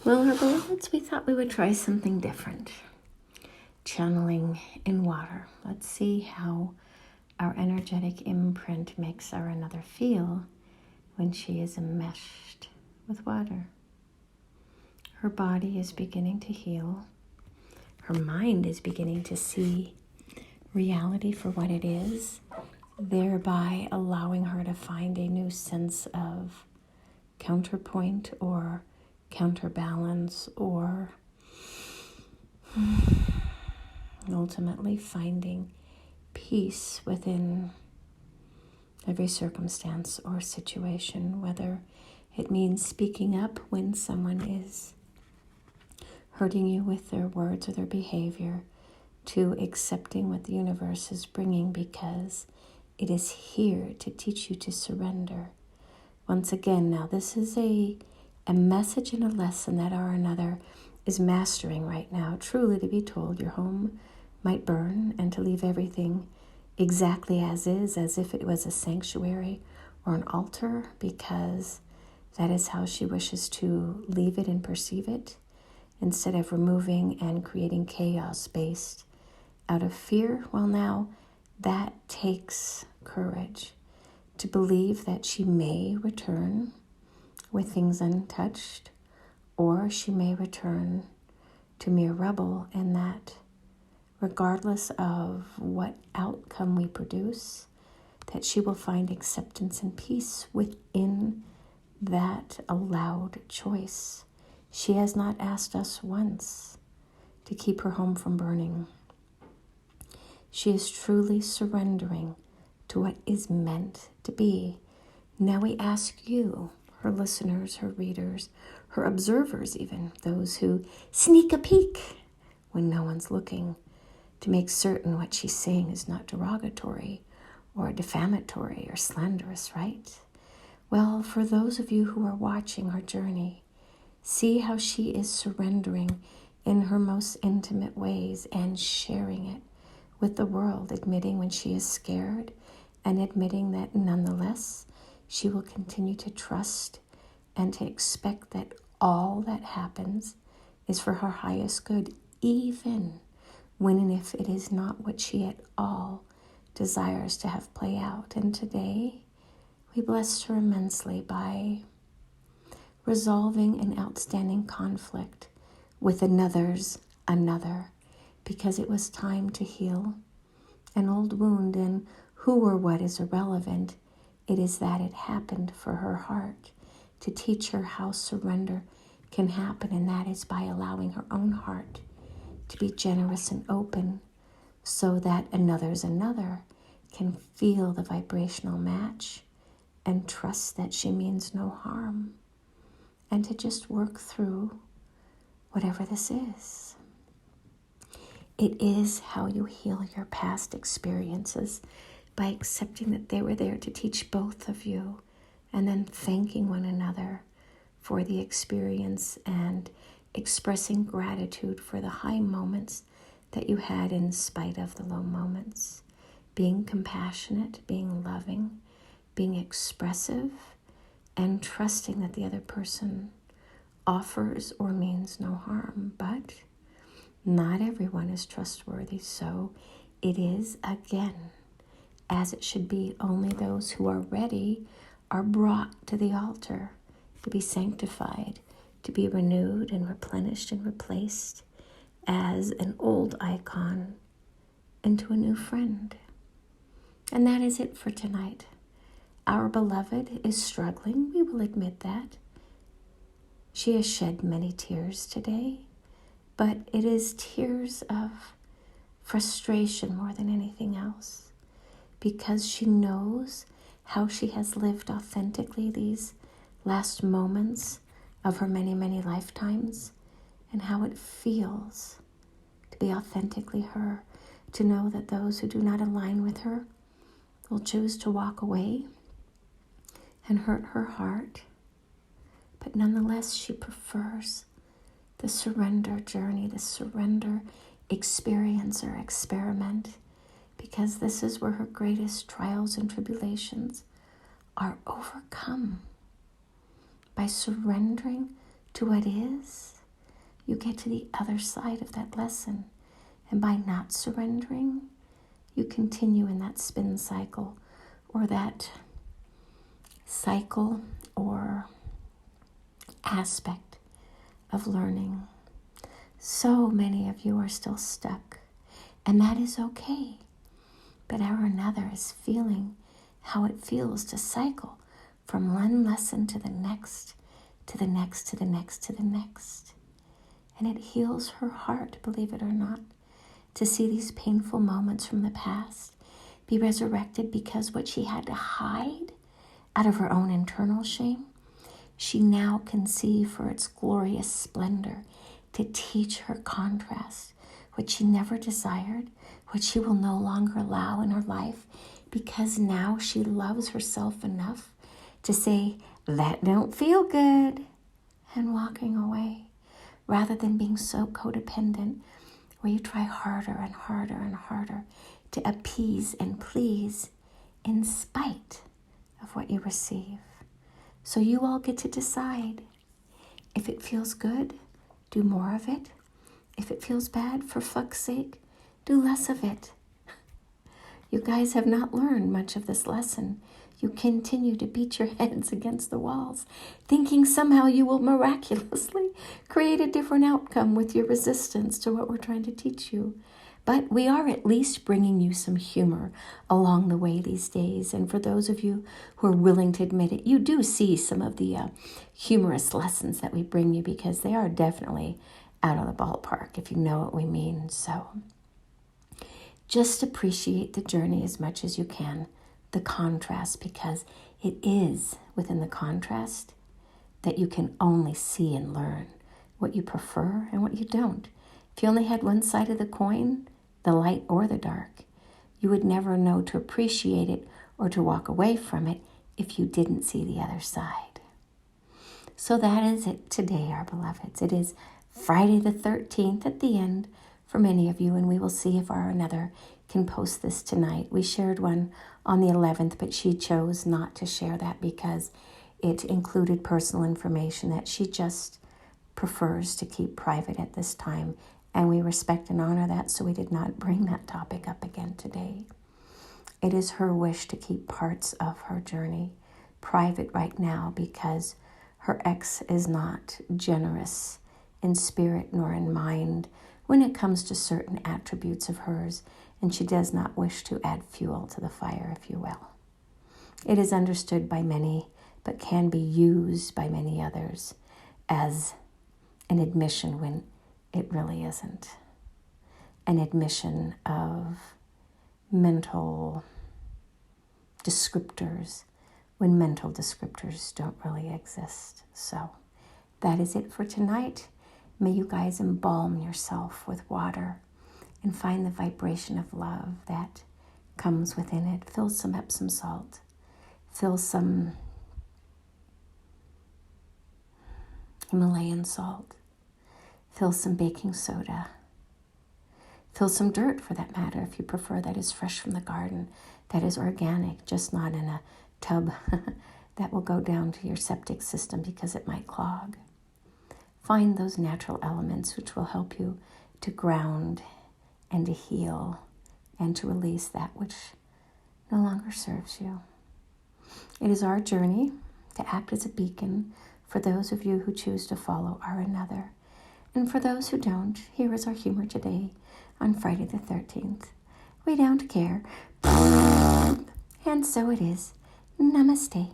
Well, our beloveds, we thought we would try something different. Channeling in water. Let's see how our energetic imprint makes our another feel when she is enmeshed with water. Her body is beginning to heal. Her mind is beginning to see reality for what it is, thereby allowing her to find a new sense of counterpoint or counterbalance, or ultimately finding peace within every circumstance or situation, whether it means speaking up when someone is hurting you with their words or their behavior, to accepting what the universe is bringing because it is here to teach you to surrender. Once again, now this is a message and a lesson that our another is mastering right now. Truly, to be told, your home might burn, and to leave everything exactly as is, as if it was a sanctuary or an altar, because that is how she wishes to leave it and perceive it, instead of removing and creating chaos based out of fear. Well, now that takes courage to believe that she may return with things untouched, or she may return to mere rubble, and that regardless of what outcome we produce, that she will find acceptance and peace within that allowed choice. She has not asked us once to keep her home from burning. She is truly surrendering to what is meant to be. Now we ask you, her listeners, her readers, her observers even, those who sneak a peek when no one's looking, to make certain what she's saying is not derogatory or defamatory or slanderous, right? Well, for those of you who are watching her journey, see how she is surrendering in her most intimate ways and sharing it with the world, admitting when she is scared and admitting that nonetheless she will continue to trust and to expect that all that happens is for her highest good, even when and if it is not what she at all desires to have play out. And today, we blessed her immensely by resolving an outstanding conflict with another's another, because it was time to heal an old wound, and who or what is irrelevant. It is that it happened for her heart to teach her how surrender can happen, and that is by allowing her own heart to be generous and open, so that another's another can feel the vibrational match and trust that she means no harm, and to just work through whatever this is. It is how you heal your past experiences, by accepting that they were there to teach both of you, and then thanking one another for the experience and expressing gratitude for the high moments that you had in spite of the low moments. Being compassionate, being loving, being expressive, and trusting that the other person offers or means no harm. But not everyone is trustworthy, so it is, again, as it should be, only those who are ready are brought to the altar to be sanctified, to be renewed and replenished and replaced as an old icon into a new friend. And that is it for tonight. Our beloved is struggling, we will admit that. She has shed many tears today, but it is tears of frustration more than anything else, because she knows how she has lived authentically these last moments of her many, many lifetimes, and how it feels to be authentically her, to know that those who do not align with her will choose to walk away and hurt her heart. But nonetheless, she prefers the surrender journey, the surrender experience or experiment, because this is where her greatest trials and tribulations are overcome, by surrendering to what is, you get to the other side of that lesson. And by not surrendering, you continue in that spin cycle, or that cycle or aspect of learning. So many of you are still stuck, and that is okay. But our another is feeling how it feels to cycle from one lesson to the next, to the next, to the next, to the next. And it heals her heart, believe it or not, to see these painful moments from the past be resurrected, because what she had to hide out of her own internal shame, she now can see for its glorious splendor, to teach her contrast, what she never desired, what she will no longer allow in her life, because now she loves herself enough to say, that don't feel good, and walking away, rather than being so codependent, where you try harder and harder and harder to appease and please in spite of what you receive. So you all get to decide. If it feels good, do more of it. If it feels bad, for fuck's sake, do less of it. You guys have not learned much of this lesson. You continue to beat your heads against the walls, thinking somehow you will miraculously create a different outcome with your resistance to what we're trying to teach you. But we are at least bringing you some humor along the way these days. And for those of you who are willing to admit it, you do see some of the humorous lessons that we bring you, because they are definitely out of the ballpark, if you know what we mean. So just appreciate the journey as much as you can, the contrast, because it is within the contrast that you can only see and learn what you prefer and what you don't. If you only had one side of the coin, the light or the dark, you would never know to appreciate it or to walk away from it if you didn't see the other side. So that is it today, our beloveds. It is Friday the 13th at the end for many of you, and we will see if our another can post this tonight. We shared one on the 11th, but she chose not to share that because it included personal information that she just prefers to keep private at this time. And we respect and honor that, so we did not bring that topic up again today. It is her wish to keep parts of her journey private right now, because her ex is not generous in spirit nor in mind when it comes to certain attributes of hers, and she does not wish to add fuel to the fire, if you will. It is understood by many, but can be used by many others as an admission when it really isn't. An admission of mental descriptors when mental descriptors don't really exist. So that is it for tonight. May you guys embalm yourself with water and find the vibration of love that comes within it. Fill some Epsom salt. Fill some Himalayan salt. Fill some baking soda. Fill some dirt, for that matter, if you prefer, that is fresh from the garden, that is organic, just not in a tub that will go down to your septic system because it might clog. Find those natural elements which will help you to ground and to heal and to release that which no longer serves you. It is our journey to act as a beacon for those of you who choose to follow our another. And for those who don't, here is our humor today on Friday the 13th. We don't care. And so it is. Namaste.